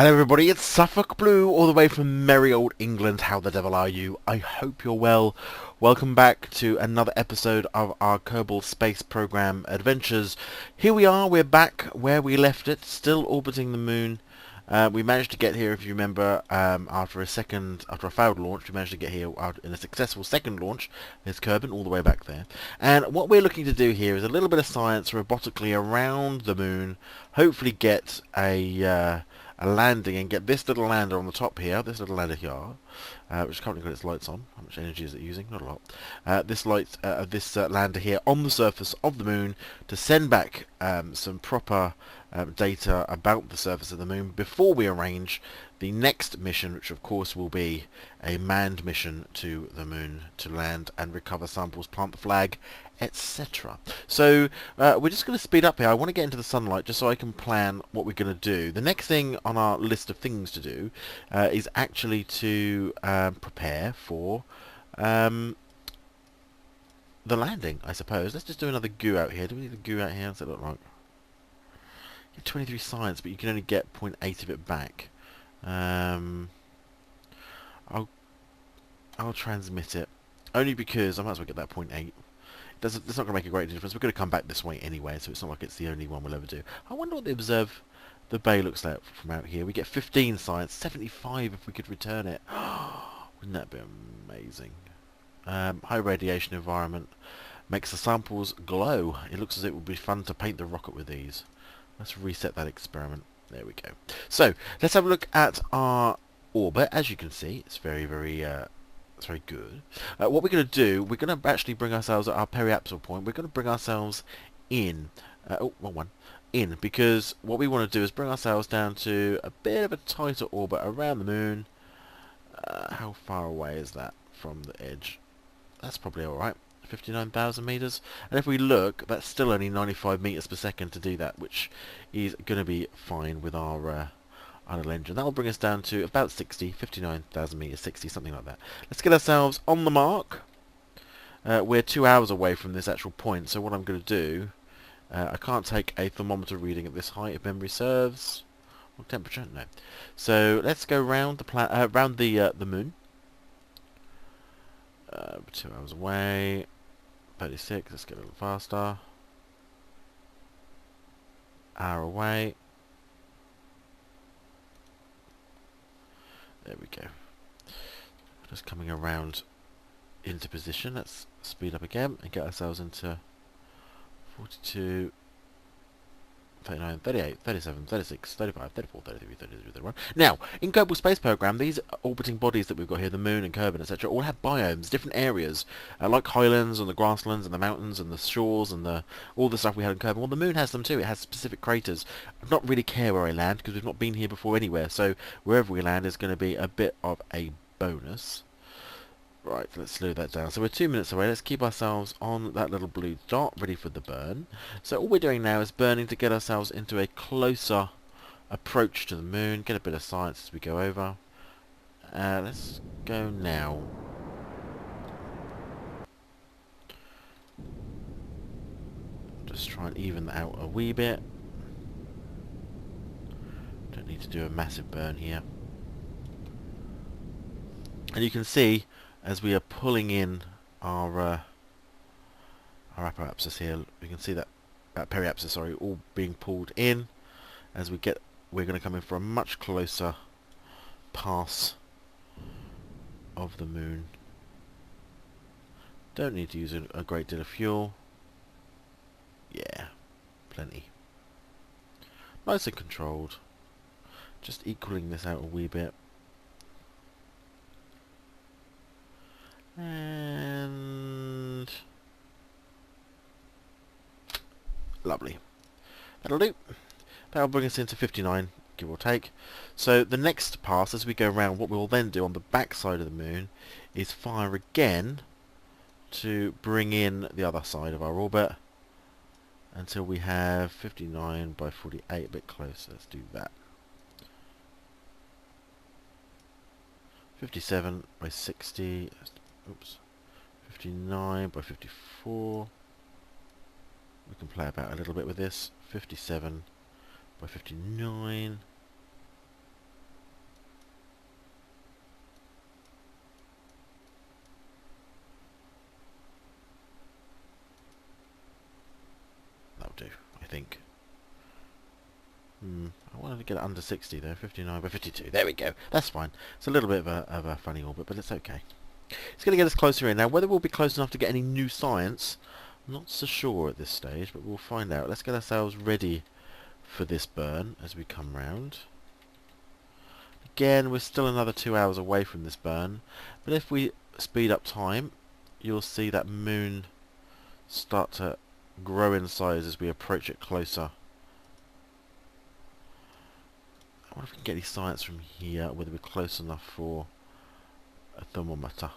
Hello everybody, it's SuffolkBlue all the way from merry old England. How the devil are you? I hope you're well. Welcome back to another episode of our Kerbal Space Program adventures. Here we are, we're back where we left it, still orbiting the moon. We managed to get here, if you remember, after a failed launch, we managed to get here in a successful second launch. There's Kerbal all the way back there. And what we're looking to do here is a little bit of science robotically around the moon, hopefully get a landing and get this little lander on the top here, this little lander here, which currently got its lights on. How much energy is it using? Not a lot. This lander here on the surface of the moon to send back some proper data about the surface of the moon before we arrange the next mission, which of course will be a manned mission to the moon to land and recover samples, plant the flag, etc. So we're just going to speed up here. I want to get into the sunlight just so I can plan what we're going to do. The next thing on our list of things to do is actually to prepare for the landing, I suppose. Let's just do another goo out here. Do we need a goo out here? What's it look like? 23 science, but you can only get 0.8 of it back. I'll transmit it, only because I might as well get that 0.8. It's not going to make a great difference. We're going to come back this way anyway, so it's not like it's the only one we'll ever do. I wonder what the observe the bay looks like from out here. We get 15 science, 75 if we could return it. Wouldn't that be amazing? High radiation environment makes the samples glow. It looks as if it would be fun to paint the rocket with these. Let's reset that experiment. There we go. So let's have a look at our orbit. As you can see, it's very good. What we're going to do, we're going to actually bring ourselves at our periapsal point. We're going to bring ourselves in. Wrong one. In, because what we want to do is bring ourselves down to a bit of a tighter orbit around the moon. How far away is that from the edge? That's probably alright. 59,000 meters, and if we look, that's still only 95 meters per second to do that, which is going to be fine with our little engine. That'll bring us down to about 59,000 meters, 60, something like that. Let's get ourselves on the mark. We're 2 hours away from this actual point, so what I'm going to do, I can't take a thermometer reading at this height if memory serves. What temperature? No. So let's go round the moon. 2 hours away. 36, let's get a little faster. Hour away. There we go. Just coming around into position. Let's speed up again and get ourselves into 42, 39, 38, 37, 36, 35, 34, 33, 32, 31. Now, in Kerbal Space Program, these orbiting bodies that we've got here, the moon and Kerbal, etc., all have biomes, different areas, like highlands and the grasslands and the mountains and the shores and all the stuff we had in Kerbal. Well, the moon has them too. It has specific craters. I don't really care where I land because we've not been here before anywhere, so wherever we land is going to be a bit of a bonus. Right, let's slow that down. So we're 2 minutes away. Let's keep ourselves on that little blue dot, ready for the burn. So all we're doing now is burning to get ourselves into a closer approach to the moon. Get a bit of science as we go over. Let's go now. Just try and even that out a wee bit. Don't need to do a massive burn here. And you can see, as we are pulling in our apoapsis here, we can see that periapsis, sorry, all being pulled in. As we're going to come in for a much closer pass of the moon. Don't need to use a great deal of fuel. Yeah, plenty. Nice and controlled. Just equaling this out a wee bit. And lovely. That'll do. That'll bring us into 59, give or take. So the next pass, as we go around, what we'll then do on the back side of the moon is fire again to bring in the other side of our orbit until we have 59 by 48, a bit closer. Let's do that. 57 by 60. Oops. 59 by 54. We can play about a little bit with this. 57 by 59. That'll do, I think. I wanted to get it under 60 though, 59 by 52. There we go. That's fine. It's a little bit of a funny orbit, but it's okay. It's going to get us closer in. Now, whether we'll be close enough to get any new science, I'm not so sure at this stage, but we'll find out. Let's get ourselves ready for this burn as we come round. Again, we're still another 2 hours away from this burn, but if we speed up time, you'll see that moon start to grow in size as we approach it closer. I wonder if we can get any science from here, whether we're close enough for a thermometer.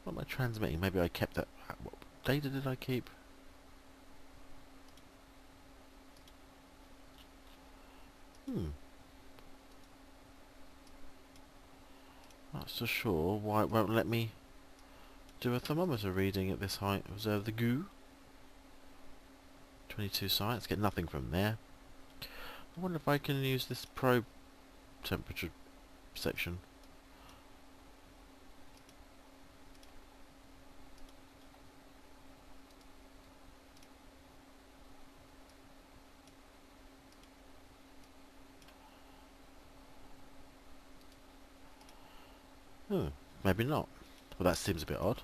What am I transmitting? Maybe I kept that. What data did I keep? Not so sure why it won't let me do a thermometer reading at this height. Observe the goo. 22 science. Get nothing from there. I wonder if I can use this probe temperature section. Maybe not. Well, that seems a bit odd.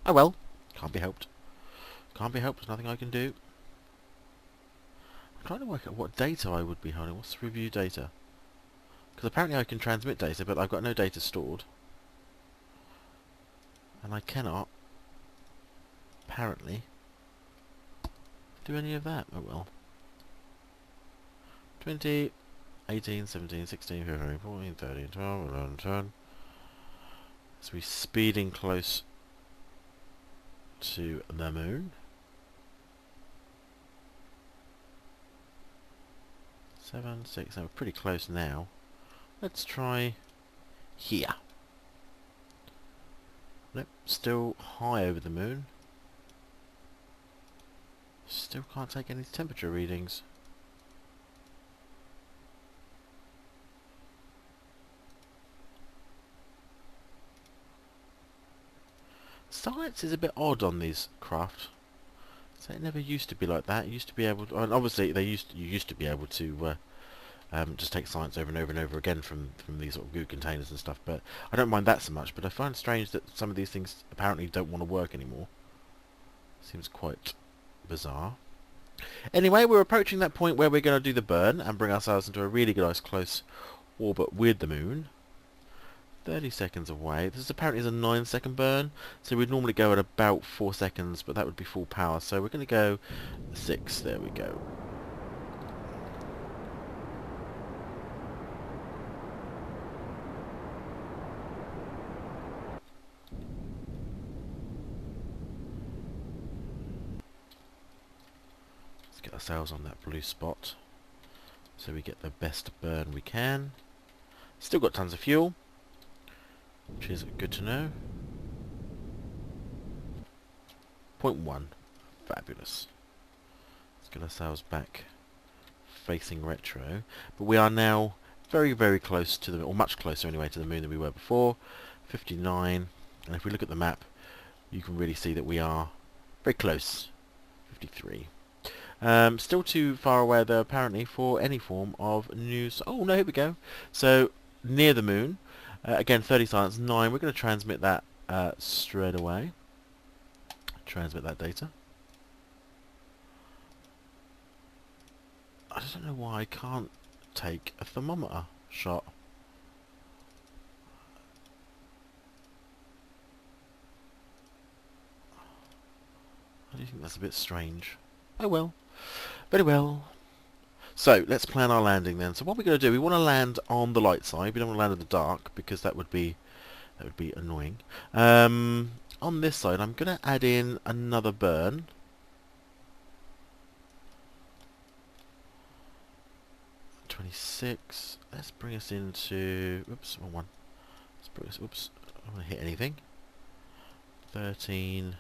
Oh well. Can't be helped. Can't be helped. There's nothing I can do. I'm trying to work out what data I would be holding. What's the review data? Because apparently I can transmit data, but I've got no data stored. And I cannot, apparently, do any of that. Oh well. 20... 18, 17, 16, 15, 14, 13, 12, 11, 12. So we're speeding close to the moon. 7, 6, we're pretty close now. Let's try here. Nope, still high over the moon. Still can't take any temperature readings. Science is a bit odd on these craft. So it never used to be like that. It used to be able to, and obviously you used to be able to just take science over and over and over again from these sort of goo containers and stuff. But I don't mind that so much. But I find it strange that some of these things apparently don't want to work anymore. Seems quite bizarre. Anyway, we're approaching that point where we're going to do the burn and bring ourselves into a really nice close orbit with the moon. 30 seconds away. This apparently is a 9-second burn, so we'd normally go at about 4 seconds, but that would be full power. So we're going to go 6. There we go. Let's get ourselves on that blue spot so we get the best burn we can. Still got tons of fuel, which is good to know. 0.1. Fabulous. Let's get ourselves back facing retro. But we are now very, very close to the, or much closer anyway, to the moon than we were before. 59. And if we look at the map, you can really see that we are very close. 53. Still too far away though, apparently, for any form of news. Oh no, here we go. So, near the moon. Again, 30 science, 9. We're going to transmit that straight away. Transmit that data. I just don't know why I can't take a thermometer shot. I do think that's a bit strange. Oh well. Very well. So, let's plan our landing then. So what we're going to do, we want to land on the light side. We don't want to land in the dark, because that would be annoying. On this side, I'm going to add in another burn. .26. Let's bring us into... Oops, wrong one. Let's bring us... Oops, I don't want to hit anything. 13...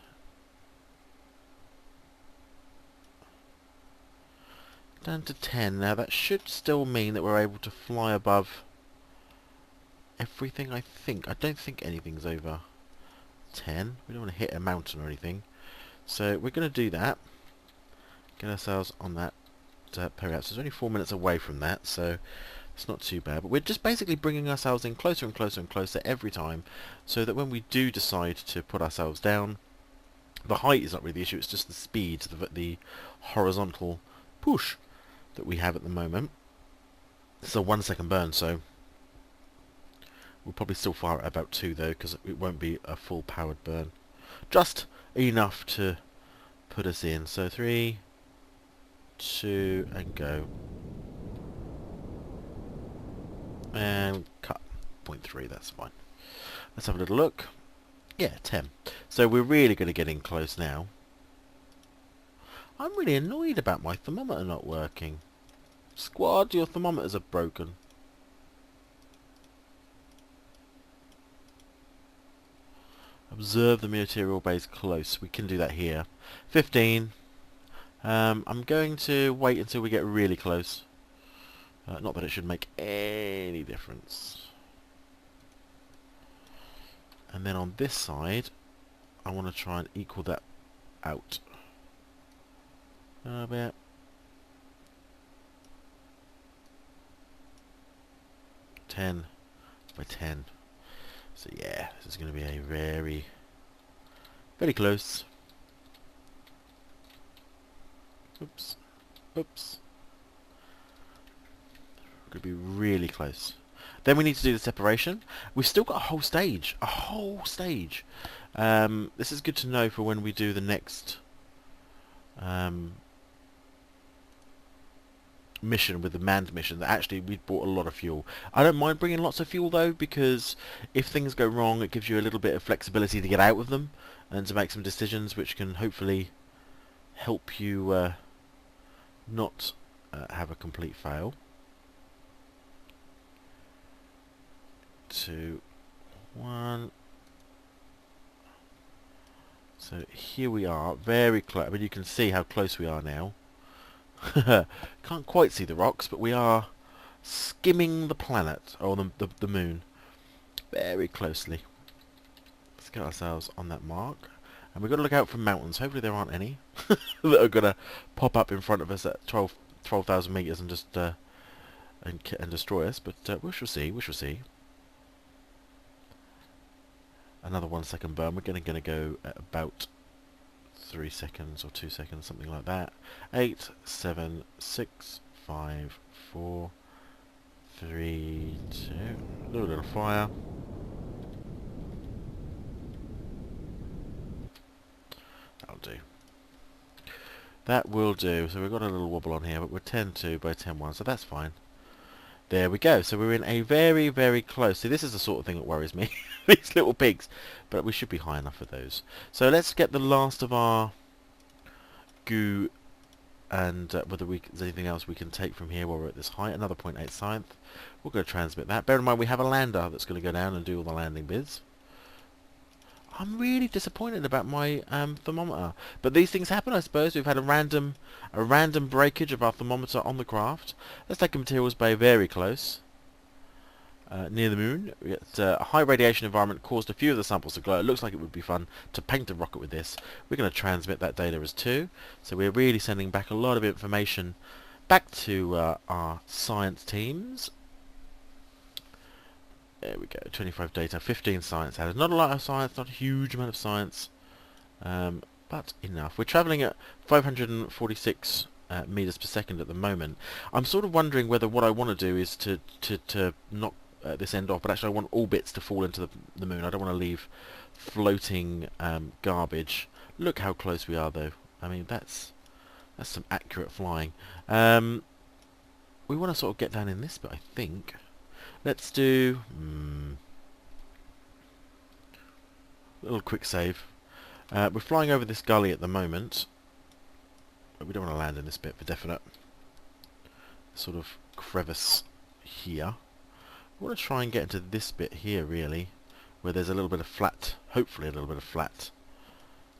Down to 10. Now that should still mean that we're able to fly above everything, I think. I don't think anything's over 10. We don't want to hit a mountain or anything. So we're going to do that. Get ourselves on that period. So it's only 4 minutes away from that, so it's not too bad. But we're just basically bringing ourselves in closer and closer and closer every time, so that when we do decide to put ourselves down, the height is not really the issue, it's just the speed, the horizontal push that we have at the moment. It's a 1 second burn, so we'll probably still fire at about 2 though, because it won't be a full powered burn. Just enough to put us in. So 3, 2, and go. And cut. 0.3, that's fine. Let's have a little look. Yeah, 10. So we're really going to get in close now. I'm really annoyed about my thermometer not working. Squad, your thermometers are broken. Observe the material base close. We can do that here. 15. I'm going to wait until we get really close. Not that it should make any difference. And then on this side, I want to try and equal that out. A bit. Ten by 10. So yeah, this is going to be a very close. Oops. Oops. We're going to be really close. Then we need to do the separation. We've still got a whole stage. A whole stage. This is good to know for when we do the next mission with the manned mission, that actually we bought a lot of fuel. I don't mind bringing lots of fuel though, because if things go wrong it gives you a little bit of flexibility to get out of them and to make some decisions which can hopefully help you not have a complete fail. 2, 1. So here we are, very close. I mean, you can see how close we are now. Can't quite see the rocks, but we are skimming the planet, or the moon, very closely. Let's get ourselves on that mark. And we've got to look out for mountains. Hopefully there aren't any that are going to pop up in front of us at 12,000 meters and just and destroy us. But we shall see. We shall see. Another 1 second burn. We're going to go at about 3 seconds or 2 seconds, something like that. 8, 7, 6, 5, 4, 3, 2. A little fire. That'll do. That will do. So we've got a little wobble on here, but we're 10.2 by 10.1, so that's fine. There we go. So we're in a very close. See, this is the sort of thing that worries me. These little pigs. But we should be high enough for those. So let's get the last of our goo, and whether there's anything else we can take from here while we're at this height. Another 0.8 science. We're going to transmit that. Bear in mind we have a lander that's going to go down and do all the landing bits. I'm really disappointed about my thermometer, but these things happen, I suppose. We've had a random breakage of our thermometer on the craft. Let's take a materials bay very close, near the moon. A high radiation environment caused a few of the samples to glow. It looks like it would be fun to paint a rocket with this. We're going to transmit that data as 2, so we're really sending back a lot of information back to our science teams. There we go, 25 data, 15 science added. Not a lot of science, not a huge amount of science, but enough. We're travelling at 546 meters per second at the moment. I'm sort of wondering whether what I want to do is to knock this end off, but actually I want all bits to fall into the moon. I don't want to leave floating garbage. Look how close we are, though. I mean, that's some accurate flying. We want to sort of get down in this bit, I think. Let's do a little quick save. We're flying over this gully at the moment, but we don't want to land in this bit for definite. Sort of crevice here. I want to try and get into this bit here, really, where there's a little bit of flat, hopefully a little bit of flat.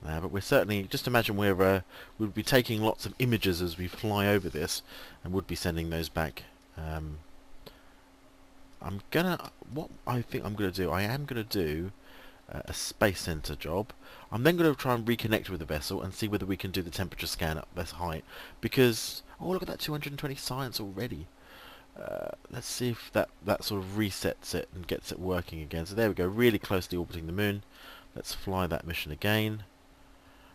But we're certainly, just imagine we'll be taking lots of images as we fly over this, and would be sending those back what I think I'm gonna do, I am gonna do a space center job. I'm then going to try and reconnect with the vessel and see whether we can do the temperature scan at this height. Because, oh look at that 220 science already. Let's see if that sort of resets it and gets it working again. So there we go, really closely orbiting the moon. Let's fly that mission again.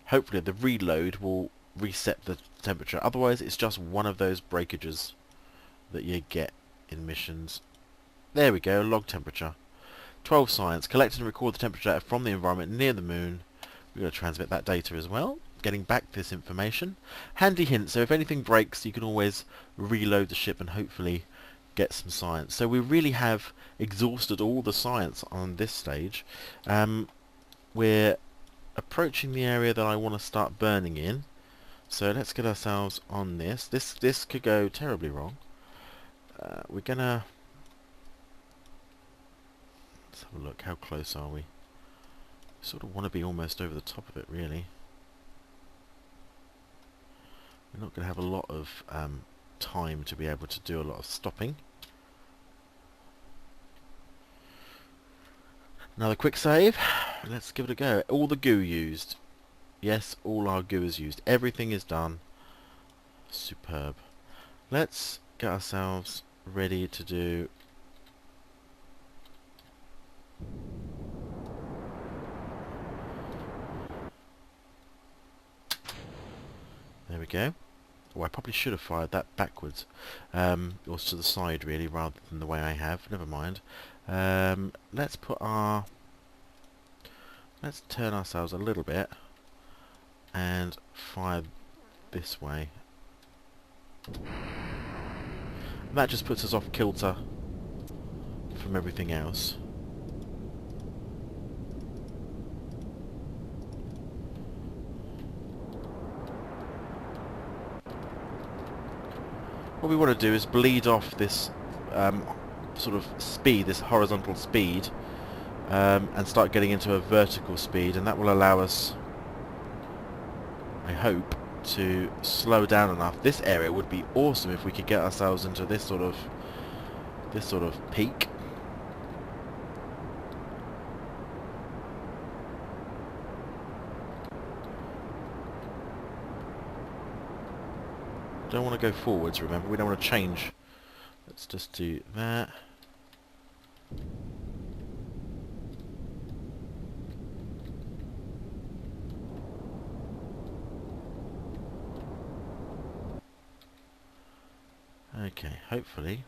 Hopefully the reload will reset the temperature. Otherwise it's just one of those breakages that you get in missions. There we go, log temperature. 12 science. Collect and record the temperature data from the environment near the moon. We're going to transmit that data as well. Getting back this information. Handy hint, so if anything breaks you can always reload the ship and hopefully get some science. So we really have exhausted all the science on this stage. We're approaching the area that I want to start burning in. So let's get ourselves on this. This could go terribly wrong. We're going to... Let's have a look. How close are we? Sort of want to be almost over the top of it, really. We're not going to have a lot of time to be able to do a lot of stopping. Another quick save. Let's give it a go. All the goo used. Yes, all our goo is used. Everything is done. Superb. Let's get ourselves ready to do... There we go. Oh, I probably should have fired that backwards. Or to the side, really, rather than the way I have. Never mind. Let's put our... Let's turn ourselves a little bit and fire this way. And that just puts us off kilter from everything else. What we want to do is bleed off this sort of speed, this horizontal speed, and start getting into a vertical speed, and that will allow us, I hope, to slow down enough. This area would be awesome if we could get ourselves into this sort of peak. Don't want to go forwards, remember, we don't want to change. Let's just do that. Okay, hopefully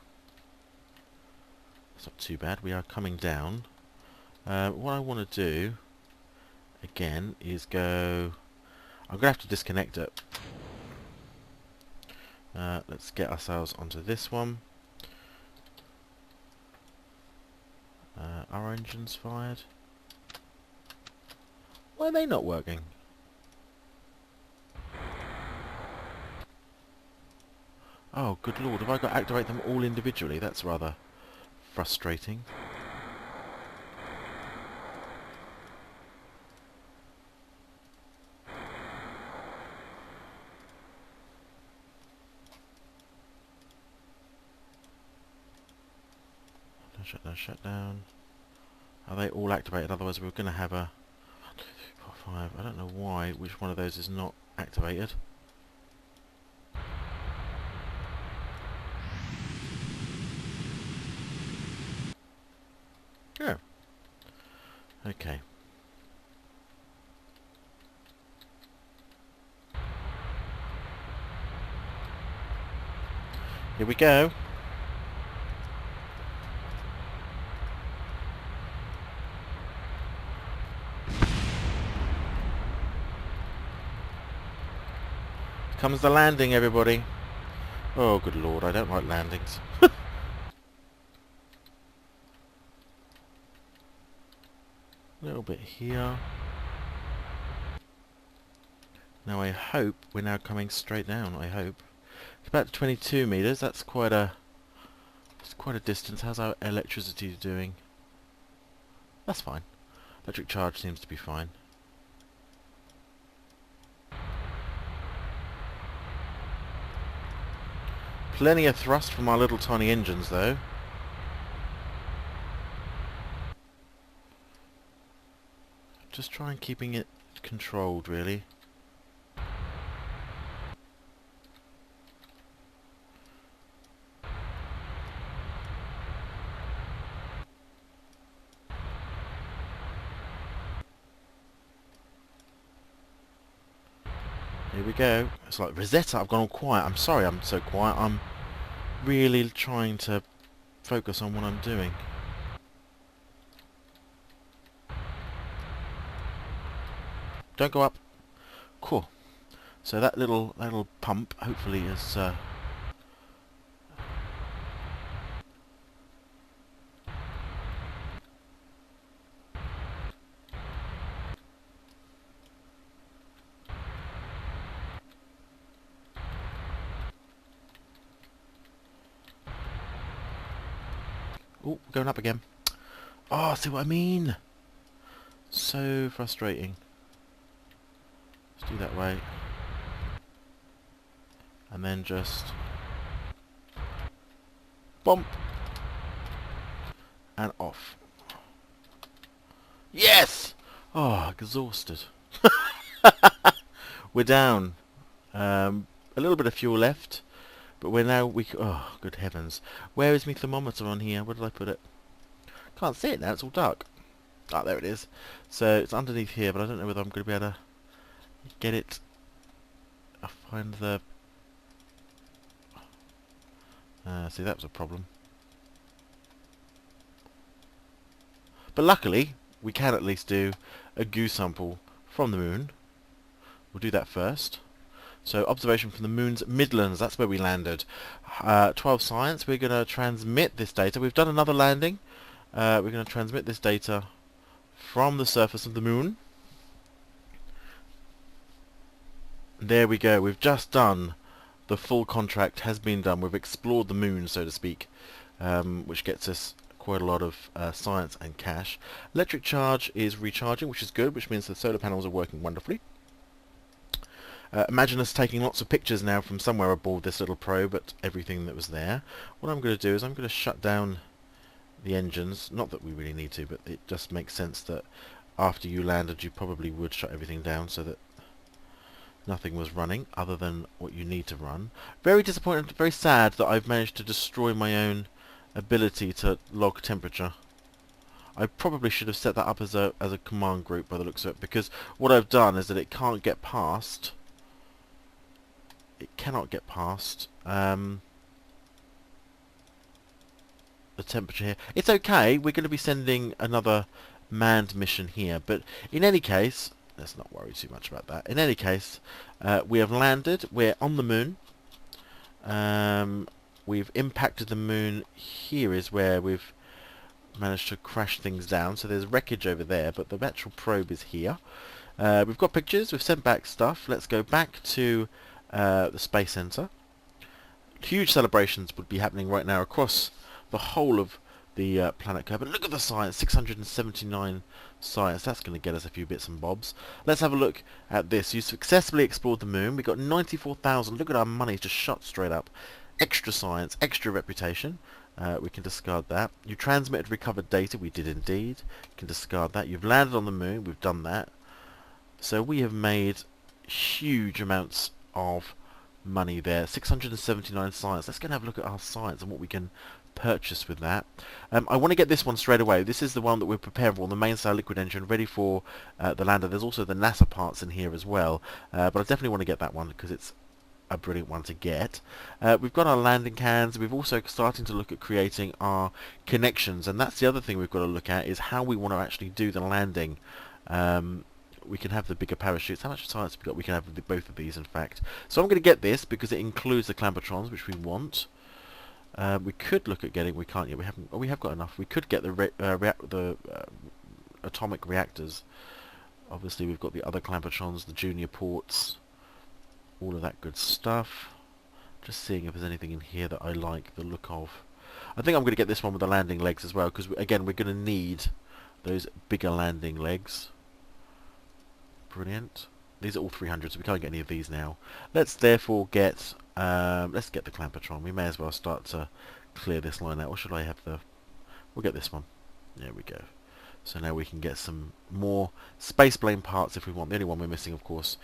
it's not too bad. We are coming down. What I want to do again is go... I'm going to have to disconnect it. Let's get ourselves onto this one. Our engines fired. Why are they not working? Oh, good lord, have I got to activate them all individually? That's rather frustrating. Shut down. Are they all activated? Otherwise we're going to have a 1, 2, 3, 4, 5. I don't know why, which one of those is not activated. Oh. Okay. Here we go. Comes the landing, everybody. Oh, good lord, I don't like landings. A little bit here. Now I hope we're now coming straight down, I hope. It's about 22 meters, that's quite a distance. How's our electricity doing? That's fine. Electric charge seems to be fine. Plenty of thrust from our little tiny engines though. Just try and keeping it controlled, really. Here we go. It's like Rosetta, I've gone all quiet. I'm sorry I'm so quiet. I'm really trying to focus on what I'm doing. Don't go up. Cool. So that little pump hopefully is oh, going up again. Oh, see what I mean? So frustrating. Let's do that way. And then just bump and off. Yes! Oh, exhausted. We're down. A little bit of fuel left, but we're now oh, good heavens. Where is my thermometer on here? Where did I put it? Can't see it now, it's all dark. Ah, there it is. So it's underneath here, but I don't know whether I'm going to be able to get it. I'll find the... see, that was a problem. But luckily, we can at least do a goo sample from the moon. We'll do that first. So observation from the moon's Midlands, that's where we landed. 12 science, we're going to transmit this data. We've done another landing. We're going to transmit this data from the surface of the moon. There we go, we've just done, the full contract has been done. We've explored the moon, so to speak, which gets us quite a lot of science and cash. Electric charge is recharging, which is good, which means the solar panels are working wonderfully. Imagine us taking lots of pictures now from somewhere aboard this little probe at everything that was there. What I'm going to do is I'm going to shut down the engines. Not that we really need to, but it just makes sense that after you landed you probably would shut everything down so that nothing was running other than what you need to run. Very disappointed, very sad that I've managed to destroy my own ability to log temperature. I probably should have set that up as a command group by the looks of it, because what I've done is that it can't get past. It cannot get past the temperature here. It's okay, we're going to be sending another manned mission here, but in any case, let's not worry too much about that. In any case, we have landed, we're on the moon. We've impacted the moon. Here is where we've managed to crash things down, so there's wreckage over there, but the actual probe is here. We've got pictures, we've sent back stuff. Let's go back to the Space Center. Huge celebrations would be happening right now across the whole of the planet Kerbal. Look at the science, 679 science. That's going to get us a few bits and bobs. Let's have a look at this. You successfully explored the moon. We got 94,000. Look at our money just shot straight up. Extra science, extra reputation. We can discard that. You transmitted recovered data. We did indeed. You can discard that. You've landed on the moon. We've done that. So we have made huge amounts of money there. 679 science. Let's go and have a look at our science and what we can purchase with that. I want to get this one straight away. This is the one that we're preparing for, the mainsail liquid engine, ready for the lander. There's also the NASA parts in here as well, but I definitely want to get that one because it's a brilliant one to get. We've got our landing cans. We've also starting to look at creating our connections, and that's the other thing we've got to look at, is how we want to actually do the landing. We can have the bigger parachutes. How much science have we got? We can have both of these, in fact. So I'm going to get this because it includes the clampetrons, which we want. We could look at getting. We can't yet. We haven't. Oh, we have got enough. We could get the atomic reactors. Obviously, we've got the other clampetrons, the junior ports, all of that good stuff. Just seeing if there's anything in here that I like the look of. I think I'm going to get this one with the landing legs as well, because again, we're going to need those bigger landing legs. Brilliant. These are all 300, so we can't get any of these now. Let's therefore get let's get the clampetron. We may as well start to clear this line out. Or should I have the... We'll get this one. There we go. So now we can get some more space blame parts if we want. The only one we're missing, of course,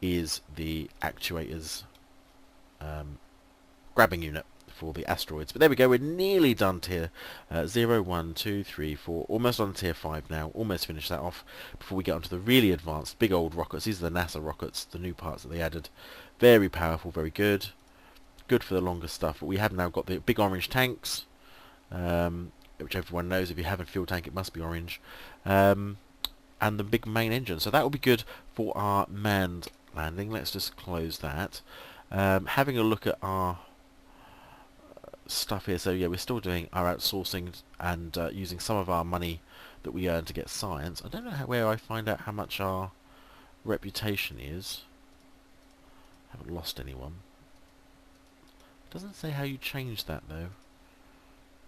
is the actuators grabbing unit for the asteroids. But there we go, we're nearly done tier 0, 1, 2, 3, 4, almost on tier 5 now, almost finished that off before we get onto the really advanced big old rockets. These are the NASA rockets, the new parts that they added. Very powerful, very good. Good for the longer stuff. But we have now got the big orange tanks, which everyone knows, if you have a fuel tank it must be orange, and the big main engine. So that will be good for our manned landing. Let's just close that. Having a look at our stuff here, so yeah, we're still doing our outsourcing and using some of our money that we earn to get science. I don't know where I find out how much our reputation is. Haven't lost anyone. Doesn't say how you change that though.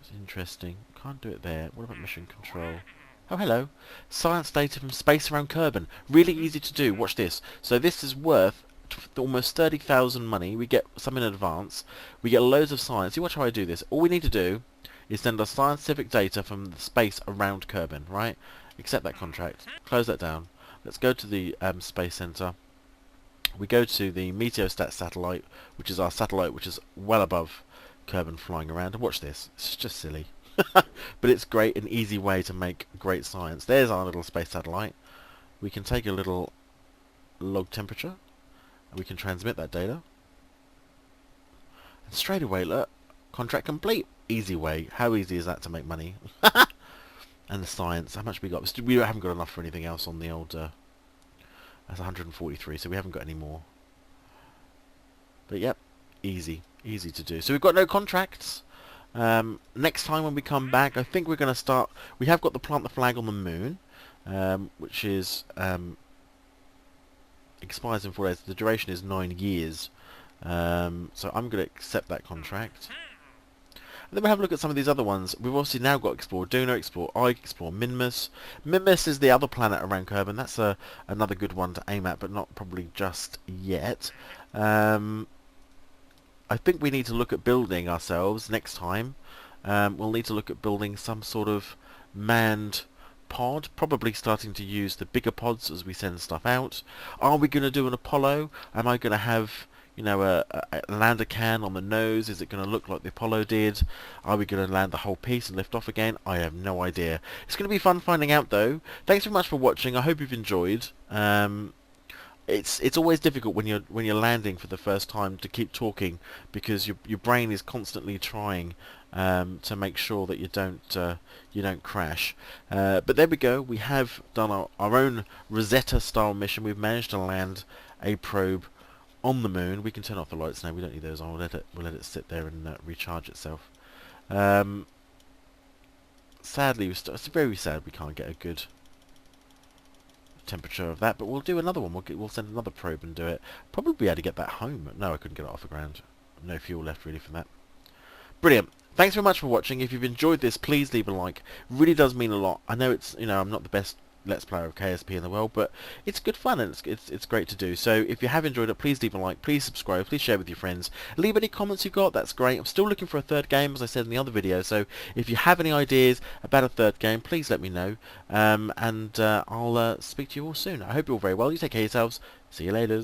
It's interesting. Can't do it there. What about mission control? Oh, hello. Science data from space around Kerbal. Really easy to do. Watch this. So this is worth almost 30,000 money. We get some in advance. We get loads of science. You watch how I do this. All we need to do is send us scientific data from the space around Kerbal, right? Accept that contract. Close that down. Let's go to the space center. We go to the Meteostat satellite, which is our satellite which is well above Kerbal flying around. And watch this. It's just silly. But it's great, an easy way to make great science. There's our little space satellite. We can take a little log temperature. We can transmit that data. And straight away, look, contract complete. Easy way. How easy is that to make money? And the science, how much we got? We haven't got enough for anything else on the old... that's 143, so we haven't got any more. But yep, easy. Easy to do. So we've got no contracts. Next time when we come back, I think we're going to start... We have got the plant the flag on the moon, which is... expires in 4 days. The duration is 9 years. So I'm going to accept that contract. And then we'll have a look at some of these other ones. We've obviously now got Explore Duna, Explore Ike, Explore Minmus. Minmus is the other planet around Kerbal. That's another good one to aim at, but not probably just yet. I think we need to look at building ourselves next time. We'll need to look at building some sort of manned pod, probably starting to use the bigger pods as we send stuff out. Are we going to do an Apollo? Am I going to have, you know, a lander can on the nose? Is it going to look like the Apollo did? Are we going to land the whole piece and lift off again? I have no idea. It's going to be fun finding out though. Thanks very much for watching. I hope you've enjoyed. It's always difficult when you're landing for the first time to keep talking, because your brain is constantly trying to make sure that you don't crash. But there we go. We have done our own Rosetta style mission. We've managed to land a probe on the moon. We can turn off the lights now. We don't need those on. We'll let it sit there and recharge itself. Sadly, it's very sad we can't get a good temperature of that, but we'll do another one. We'll send another probe and do it. Probably be able to get that home. No, I couldn't get it off the ground. No fuel left really for that. Brilliant. Thanks very much for watching. If you've enjoyed this, please leave a like. Really does mean a lot. I know it's, you know, I'm not the best Let's Player of KSP in the world, but it's good fun and it's great to do. So if you have enjoyed it, please leave a like, please subscribe, please share with your friends. Leave any comments you've got, that's great. I'm still looking for a third game, as I said in the other video, so if you have any ideas about a third game, please let me know. I'll speak to you all soon. I hope you're all very well. You take care of yourselves. See you later.